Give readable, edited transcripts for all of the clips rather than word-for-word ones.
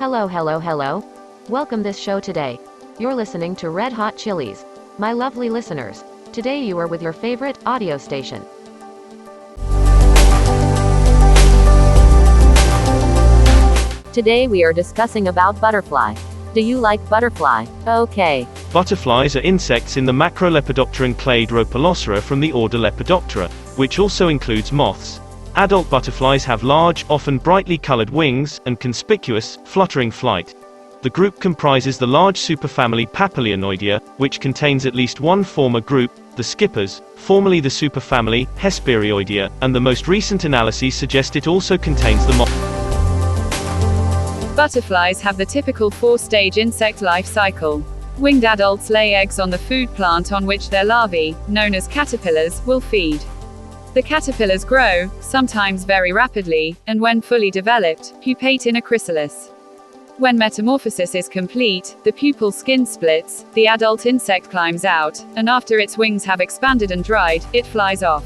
Hello, hello, hello. Welcome this show today. You're listening to Red Hot Chilies. My lovely listeners, today you are with your favorite audio station. Today we are discussing about butterfly. Do you like butterfly? Okay. Butterflies are insects in the Macrolepidopteran clade Rhopalocera from the order Lepidoptera, which also includes moths. Adult butterflies have large, often brightly colored wings, and conspicuous, fluttering flight. The group comprises the large superfamily Papilionoidea, which contains at least one former group, the skippers, formerly the superfamily Hesperioidea, and the most recent analyses suggest it also contains the moth. Butterflies have the typical four-stage insect life cycle. Winged adults lay eggs on the food plant on which their larvae, known as caterpillars, will feed. The caterpillars grow, sometimes very rapidly, and when fully developed, pupate in a chrysalis. When metamorphosis is complete, the pupal skin splits, the adult insect climbs out, and after its wings have expanded and dried, it flies off.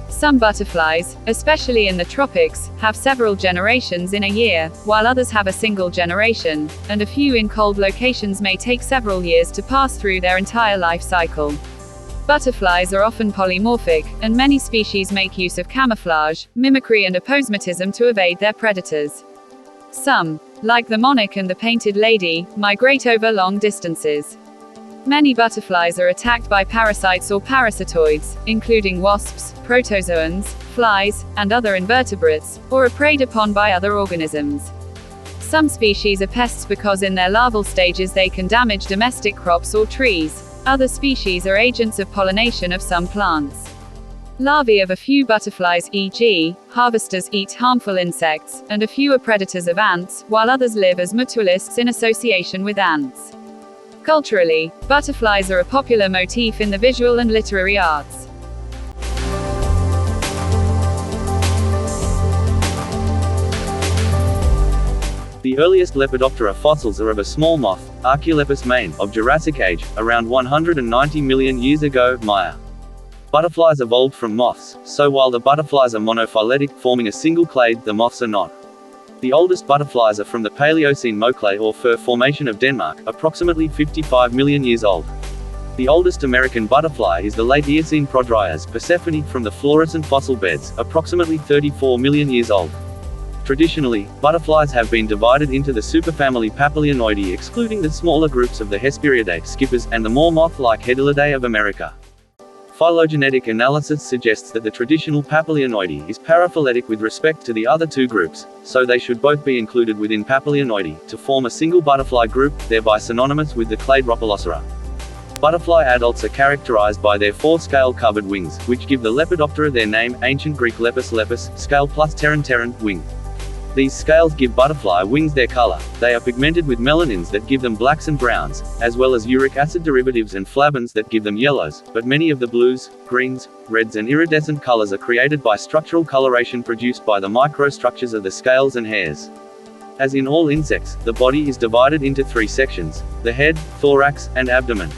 Some butterflies, especially in the tropics, have several generations in a year, while others have a single generation, and a few in cold locations may take several years to pass through their entire life cycle. Butterflies are often polymorphic, and many species make use of camouflage, mimicry and aposematism to evade their predators. Some, like the monarch and the painted lady, migrate over long distances. Many butterflies are attacked by parasites or parasitoids, including wasps, protozoans, flies, and other invertebrates, or are preyed upon by other organisms. Some species are pests because in their larval stages they can damage domestic crops or trees. Other species are agents of pollination of some plants. Larvae of a few butterflies, e.g., harvesters, eat harmful insects, and a few are predators of ants, while others live as mutualists in association with ants. Culturally, butterflies are a popular motif in the visual and literary arts. The earliest Lepidoptera fossils are of a small moth, Archaeolepis main, of Jurassic age, around 190 million years ago, Maya. Butterflies evolved from moths, so while the butterflies are monophyletic, forming a single clade, the moths are not. The oldest butterflies are from the Paleocene Moclay or fur formation of Denmark, approximately 55 million years old. The oldest American butterfly is the late Eocene Prodryas Persephone from the fluorescent fossil beds, approximately 34 million years old. Traditionally, butterflies have been divided into the superfamily Papilionoidea, excluding the smaller groups of the Hesperiidae, skippers, and the more moth-like Hedylidae of America. Phylogenetic analysis suggests that the traditional Papilionoidea is paraphyletic with respect to the other two groups, so they should both be included within Papilionoidea, to form a single butterfly group, thereby synonymous with the clade Rhopalocera. Butterfly adults are characterized by their four scale-covered wings, which give the Lepidoptera their name, ancient Greek lepis lepis, scale plus pteron, wing. These scales give butterfly wings their color. They are pigmented with melanins that give them blacks and browns, as well as uric acid derivatives and flavins that give them yellows, but many of the blues, greens, reds and iridescent colors are created by structural coloration produced by the microstructures of the scales and hairs. As in all insects, the body is divided into three sections: the head, thorax, and abdomen.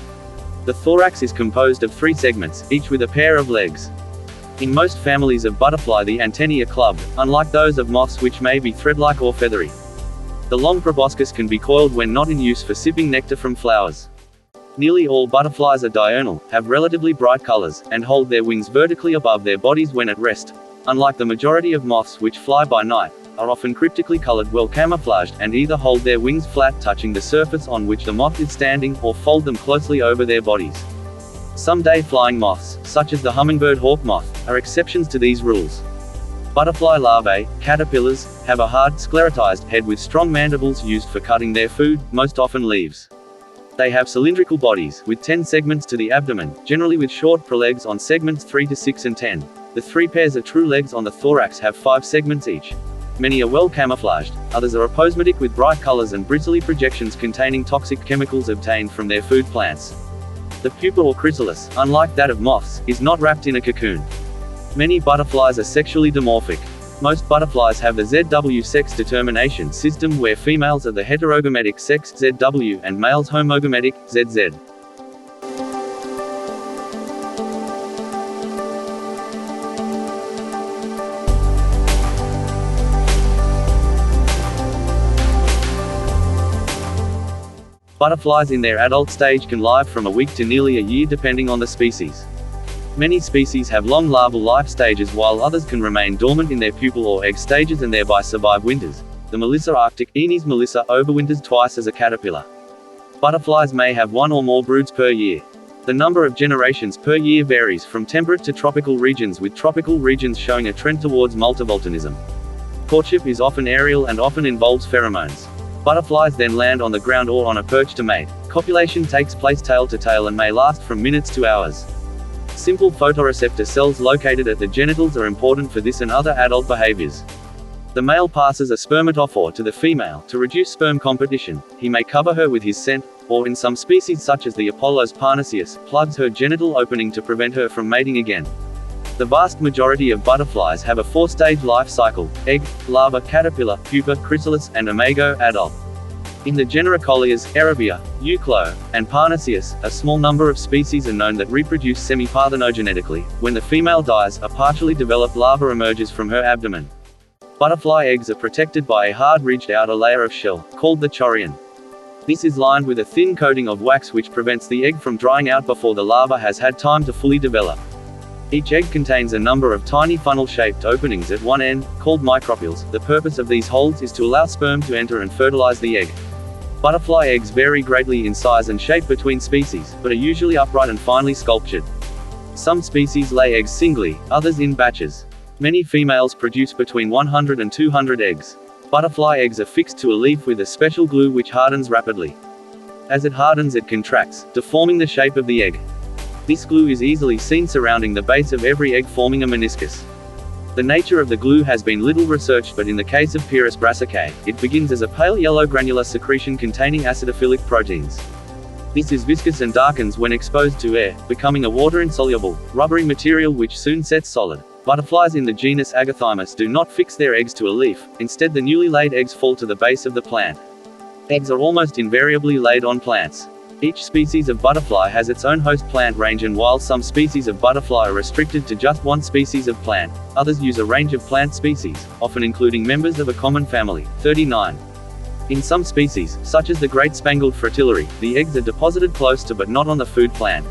The thorax is composed of three segments, each with a pair of legs. In most families of butterfly the antennae are clubbed, unlike those of moths which may be thread-like or feathery. The long proboscis can be coiled when not in use for sipping nectar from flowers. Nearly all butterflies are diurnal, have relatively bright colors, and hold their wings vertically above their bodies when at rest. Unlike the majority of moths which fly by night, are often cryptically colored, well camouflaged, and either hold their wings flat touching the surface on which the moth is standing, or fold them closely over their bodies. Some day-flying moths, such as the hummingbird hawk moth, are exceptions to these rules. Butterfly larvae, caterpillars, have a hard, sclerotized head with strong mandibles used for cutting their food, most often leaves. They have cylindrical bodies, with 10 segments to the abdomen, generally with short prolegs on segments 3 to 6 and 10. The 3 pairs of true legs on the thorax have 5 segments each. Many are well camouflaged, others are aposematic with bright colors and bristly projections containing toxic chemicals obtained from their food plants. The pupa or chrysalis, unlike that of moths, is not wrapped in a cocoon. Many butterflies are sexually dimorphic. Most butterflies have the ZW sex determination system where females are the heterogametic sex ZW and males homogametic ZZ. Butterflies in their adult stage can live from a week to nearly a year depending on the species. Many species have long larval life stages while others can remain dormant in their pupal or egg stages and thereby survive winters. The Melissa arctic Aenes melissa overwinters twice as a caterpillar. Butterflies may have one or more broods per year. The number of generations per year varies from temperate to tropical regions, with tropical regions showing a trend towards multivoltinism. Courtship is often aerial and often involves pheromones. Butterflies then land on the ground or on a perch to mate. Copulation takes place tail to tail and may last from minutes to hours. Simple photoreceptor cells located at the genitals are important for this and other adult behaviors. The male passes a spermatophore to the female to reduce sperm competition. He may cover her with his scent, or in some species such as the Apollos parnaceus, plugs her genital opening to prevent her from mating again. The vast majority of butterflies have a four-stage life cycle: egg, larva, caterpillar, pupa, chrysalis, and imago, adult. In the genera Colliers, Erebia, Euclo, and Parnaceus, a small number of species are known that reproduce semi-parthenogenetically. When the female dies, a partially developed larva emerges from her abdomen. Butterfly eggs are protected by a hard ridged outer layer of shell, called the chorion. This is lined with a thin coating of wax which prevents the egg from drying out before the larva has had time to fully develop. Each egg contains a number of tiny funnel-shaped openings at one end, called micropules. The purpose of these holes is to allow sperm to enter and fertilize the egg. Butterfly eggs vary greatly in size and shape between species, but are usually upright and finely sculptured. Some species lay eggs singly, others in batches. Many females produce between 100 and 200 eggs. Butterfly eggs are fixed to a leaf with a special glue which hardens rapidly. As it hardens, it contracts, deforming the shape of the egg. This glue is easily seen surrounding the base of every egg, forming a meniscus. The nature of the glue has been little researched, but in the case of Pyrrhus brassicae, it begins as a pale yellow granular secretion containing acidophilic proteins. This is viscous and darkens when exposed to air, becoming a water-insoluble, rubbery material which soon sets solid. Butterflies in the genus Agathymus do not fix their eggs to a leaf, instead the newly laid eggs fall to the base of the plant. Eggs are almost invariably laid on plants. Each species of butterfly has its own host plant range, and while some species of butterfly are restricted to just one species of plant, others use a range of plant species, often including members of a common family. 39. In some species, such as the Great Spangled Fritillary, the eggs are deposited close to but not on the food plant.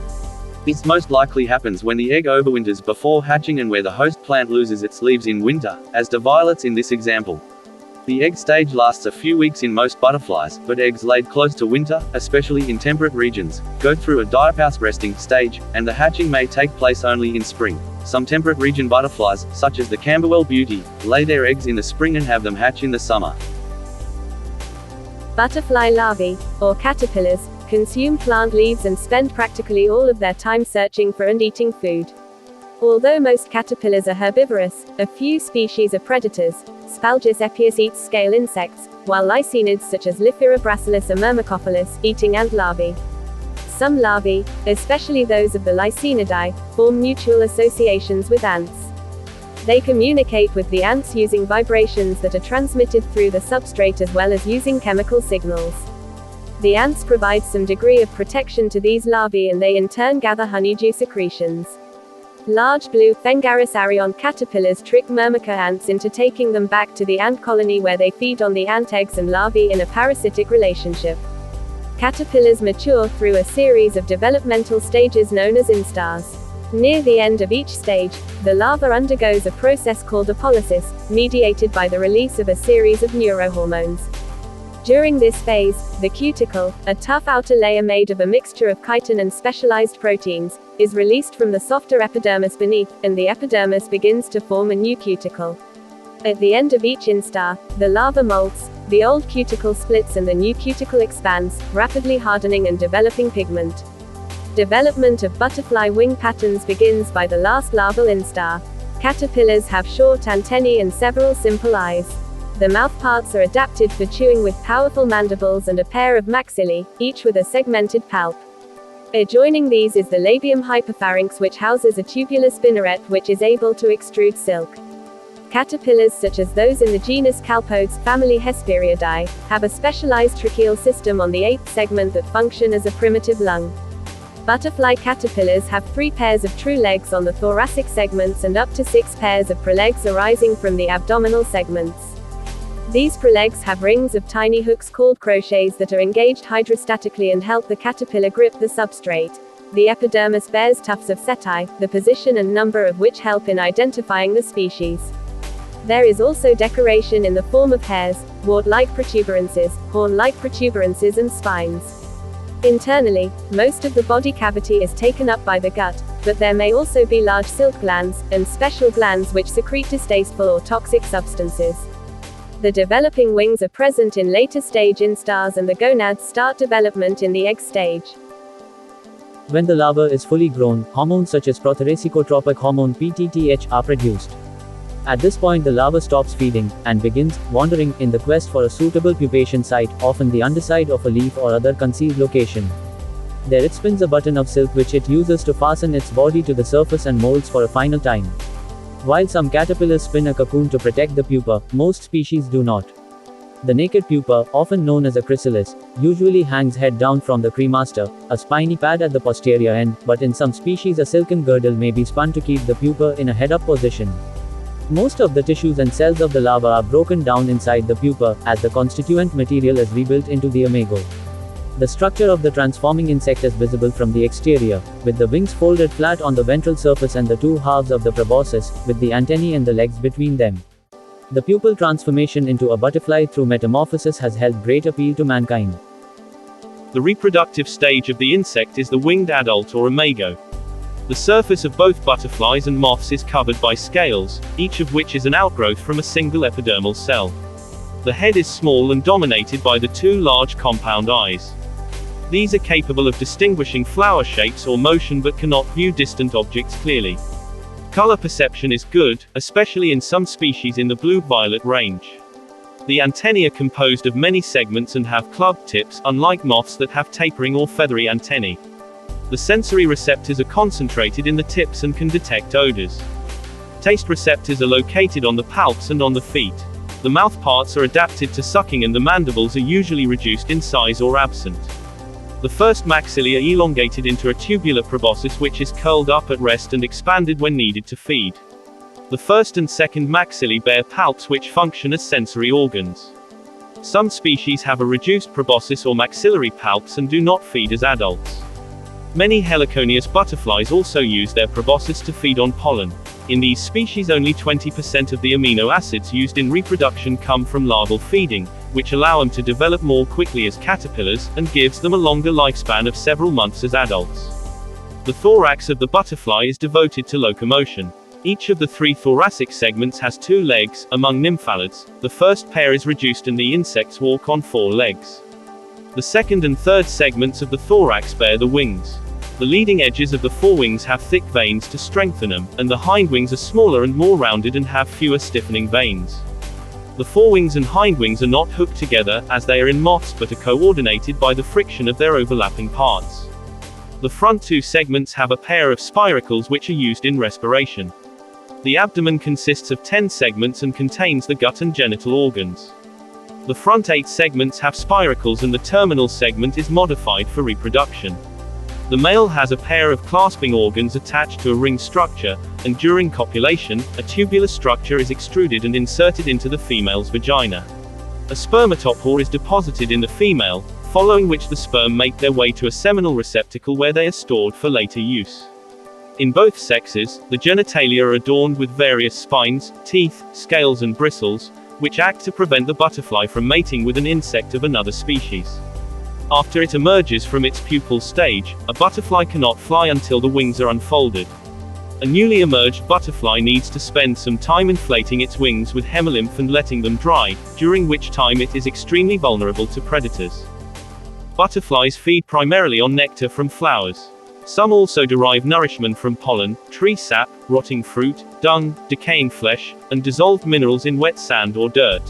This most likely happens when the egg overwinters before hatching and where the host plant loses its leaves in winter, as do violets in this example. The egg stage lasts a few weeks in most butterflies, but eggs laid close to winter, especially in temperate regions, go through a diapause resting stage, and the hatching may take place only in spring. Some temperate region butterflies, such as the Camberwell beauty, lay their eggs in the spring and have them hatch in the summer. Butterfly larvae, or caterpillars, consume plant leaves and spend practically all of their time searching for and eating food. Although most caterpillars are herbivorous, a few species are predators. Spalgis epius eats scale insects, while lycaenids such as Liphira bracilis are myrmecophilous, eating ant larvae. Some larvae, especially those of the Lycaenidae, form mutual associations with ants. They communicate with the ants using vibrations that are transmitted through the substrate as well as using chemical signals. The ants provide some degree of protection to these larvae, and they in turn gather honeydew secretions. Large blue Thengaris arion caterpillars trick myrmica ants into taking them back to the ant colony where they feed on the ant eggs and larvae in a parasitic relationship. Caterpillars mature through a series of developmental stages known as instars. Near the end of each stage, the larva undergoes a process called apolysis, mediated by the release of a series of neurohormones. During this phase, the cuticle, a tough outer layer made of a mixture of chitin and specialized proteins, is released from the softer epidermis beneath, and the epidermis begins to form a new cuticle. At the end of each instar, the larva molts, the old cuticle splits and the new cuticle expands, rapidly hardening and developing pigment. Development of butterfly wing patterns begins by the last larval instar. Caterpillars have short antennae and several simple eyes. The mouthparts are adapted for chewing with powerful mandibles and a pair of maxillae, each with a segmented palp. Adjoining these is the labium hyperpharynx, which houses a tubular spinneret which is able to extrude silk. Caterpillars such as those in the genus Calpodes, family Hesperiidae, have a specialized tracheal system on the 8th segment that function as a primitive lung. Butterfly caterpillars have 3 pairs of true legs on the thoracic segments and up to 6 pairs of prolegs arising from the abdominal segments. These prolegs have rings of tiny hooks called crochets that are engaged hydrostatically and help the caterpillar grip the substrate. The epidermis bears tufts of setae, the position and number of which help in identifying the species. There is also decoration in the form of hairs, wart-like protuberances, horn-like protuberances and spines. Internally, most of the body cavity is taken up by the gut, but there may also be large silk glands, and special glands which secrete distasteful or toxic substances. The developing wings are present in later stage instars and the gonads start development in the egg stage. When the larva is fully grown, hormones such as prothoracicotropic hormone (PTTH) are produced. At this point the larva stops feeding, and begins wandering in the quest for a suitable pupation site, often the underside of a leaf or other concealed location. There it spins a button of silk which it uses to fasten its body to the surface and molds for a final time. While some caterpillars spin a cocoon to protect the pupa, most species do not. The naked pupa, often known as a chrysalis, usually hangs head down from the cremaster, a spiny pad at the posterior end, but in some species a silken girdle may be spun to keep the pupa in a head-up position. Most of the tissues and cells of the larva are broken down inside the pupa, as the constituent material is rebuilt into the imago. The structure of the transforming insect is visible from the exterior, with the wings folded flat on the ventral surface and the two halves of the proboscis, with the antennae and the legs between them. The pupal transformation into a butterfly through metamorphosis has held great appeal to mankind. The reproductive stage of the insect is the winged adult or imago. The surface of both butterflies and moths is covered by scales, each of which is an outgrowth from a single epidermal cell. The head is small and dominated by the two large compound eyes. These are capable of distinguishing flower shapes or motion but cannot view distant objects clearly. Color perception is good, especially in some species in the blue-violet range. The antennae are composed of many segments and have clubbed tips, unlike moths that have tapering or feathery antennae. The sensory receptors are concentrated in the tips and can detect odors. Taste receptors are located on the palps and on the feet. The mouth parts are adapted to sucking and the mandibles are usually reduced in size or absent. The first maxillae are elongated into a tubular proboscis which is curled up at rest and expanded when needed to feed. The first and second maxillae bear palps which function as sensory organs. Some species have a reduced proboscis or maxillary palps and do not feed as adults. Many heliconius butterflies also use their proboscis to feed on pollen. In these species only 20% of the amino acids used in reproduction come from larval feeding, which allow them to develop more quickly as caterpillars, and gives them a longer lifespan of several months as adults. The thorax of the butterfly is devoted to locomotion. Each of the three thoracic segments has two legs. Among nymphalids, the first pair is reduced and the insects walk on four legs. The second and third segments of the thorax bear the wings. The leading edges of the forewings have thick veins to strengthen them, and the hindwings are smaller and more rounded and have fewer stiffening veins. The forewings and hindwings are not hooked together, as they are in moths, but are coordinated by the friction of their overlapping parts. The front two segments have a pair of spiracles which are used in respiration. The abdomen consists of 10 segments and contains the gut and genital organs. The front 8 segments have spiracles and the terminal segment is modified for reproduction. The male has a pair of clasping organs attached to a ring structure, and during copulation, a tubular structure is extruded and inserted into the female's vagina. A spermatopore is deposited in the female, following which the sperm make their way to a seminal receptacle where they are stored for later use. In both sexes, the genitalia are adorned with various spines, teeth, scales and bristles, which act to prevent the butterfly from mating with an insect of another species. After it emerges from its pupal stage, a butterfly cannot fly until the wings are unfolded. A newly emerged butterfly needs to spend some time inflating its wings with hemolymph and letting them dry, during which time it is extremely vulnerable to predators. Butterflies feed primarily on nectar from flowers. Some also derive nourishment from pollen, tree sap, rotting fruit, dung, decaying flesh, and dissolved minerals in wet sand or dirt.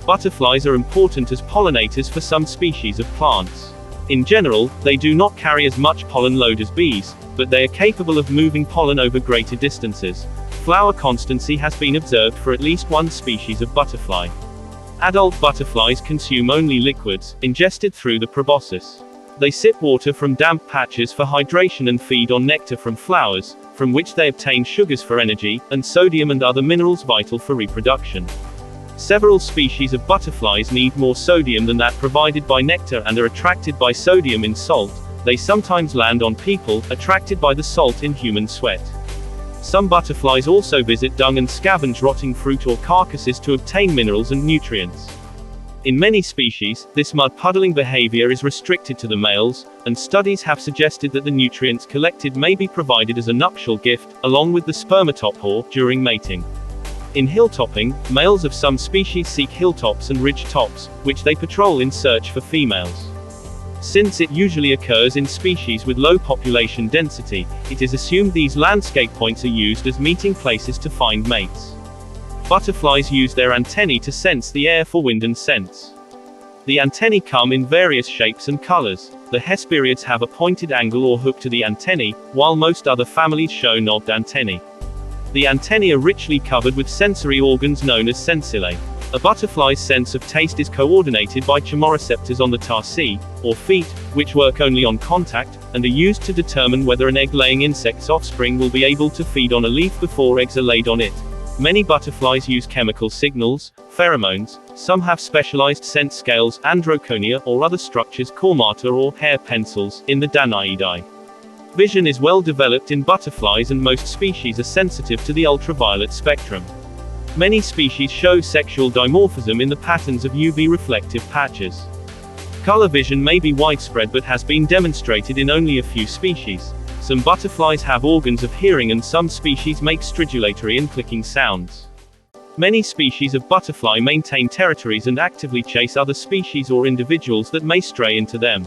Butterflies are important as pollinators for some species of plants. In general, they do not carry as much pollen load as bees, but they are capable of moving pollen over greater distances. Flower constancy has been observed for at least one species of butterfly. Adult butterflies consume only liquids, ingested through the proboscis. They sip water from damp patches for hydration and feed on nectar from flowers, from which they obtain sugars for energy, and sodium and other minerals vital for reproduction. Several species of butterflies need more sodium than that provided by nectar and are attracted by sodium in salt. They sometimes land on people, attracted by the salt in human sweat. Some butterflies also visit dung and scavenge rotting fruit or carcasses to obtain minerals and nutrients. In many species, this mud-puddling behavior is restricted to the males, and studies have suggested that the nutrients collected may be provided as a nuptial gift, along with the spermatopore, during mating. In hilltopping, males of some species seek hilltops and ridge tops, which they patrol in search for females. Since it usually occurs in species with low population density, it is assumed these landscape points are used as meeting places to find mates. Butterflies use their antennae to sense the air for wind and scents. The antennae come in various shapes and colors. The Hesperiids have a pointed angle or hook to the antennae, while most other families show knobbed antennae. The antennae are richly covered with sensory organs known as sensillae. A butterfly's sense of taste is coordinated by chemoreceptors on the tarsi, or feet, which work only on contact, and are used to determine whether an egg-laying insect's offspring will be able to feed on a leaf before eggs are laid on it. Many butterflies use chemical signals, pheromones. Some have specialized scent scales, androconia, or other structures, cormata or hair pencils, in the Danaidae. Vision is well developed in butterflies, and most species are sensitive to the ultraviolet spectrum. Many species show sexual dimorphism in the patterns of UV reflective patches. Color vision may be widespread but has been demonstrated in only a few species. Some butterflies have organs of hearing, and some species make stridulatory and clicking sounds. Many species of butterfly maintain territories and actively chase other species or individuals that may stray into them.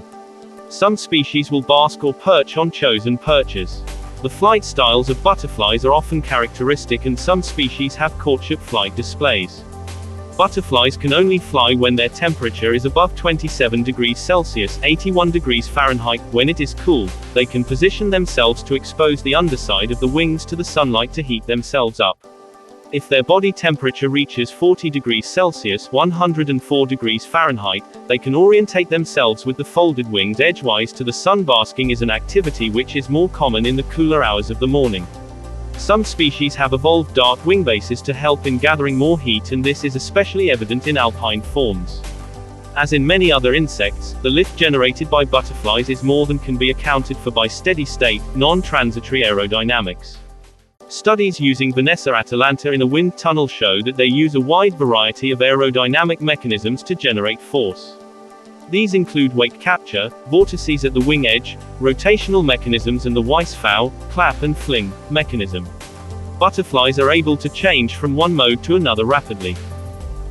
Some species will bask or perch on chosen perches. The flight styles of butterflies are often characteristic, and some species have courtship flight displays. Butterflies can only fly when their temperature is above 27 degrees Celsius, 81 degrees Fahrenheit. When it is cool, they can position themselves to expose the underside of the wings to the sunlight to heat themselves up. If their body temperature reaches 40 degrees Celsius, 104 degrees Fahrenheit, they can orientate themselves with the folded wings edgewise to the sun. Basking is an activity which is more common in the cooler hours of the morning. Some species have evolved dart wing bases to help in gathering more heat, and this is especially evident in alpine forms. As in many other insects, the lift generated by butterflies is more than can be accounted for by steady-state, non-transitory aerodynamics. Studies using Vanessa atalanta in a wind tunnel show that they use a wide variety of aerodynamic mechanisms to generate force. These include wake capture, vortices at the wing edge, rotational mechanisms, and the Weisfau, clap and fling, mechanism. Butterflies are able to change from one mode to another rapidly.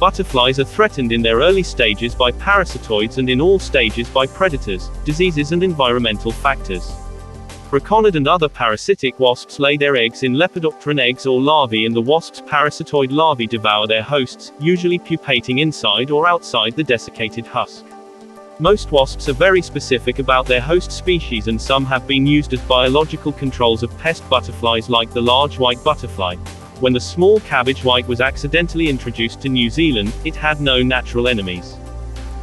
Butterflies are threatened in their early stages by parasitoids and in all stages by predators, diseases and environmental factors. Braconid and other parasitic wasps lay their eggs in lepidopteran eggs or larvae, and the wasp's parasitoid larvae devour their hosts, usually pupating inside or outside the desiccated husk. Most wasps are very specific about their host species, and some have been used as biological controls of pest butterflies like the large white butterfly. When the small cabbage white was accidentally introduced to New Zealand, it had no natural enemies.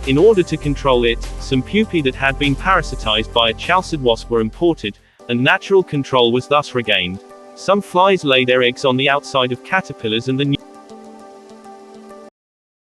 In order to control it, some pupae that had been parasitized by a chalcid wasp were imported, and natural control was thus regained. Some flies lay their eggs on the outside of caterpillars, and the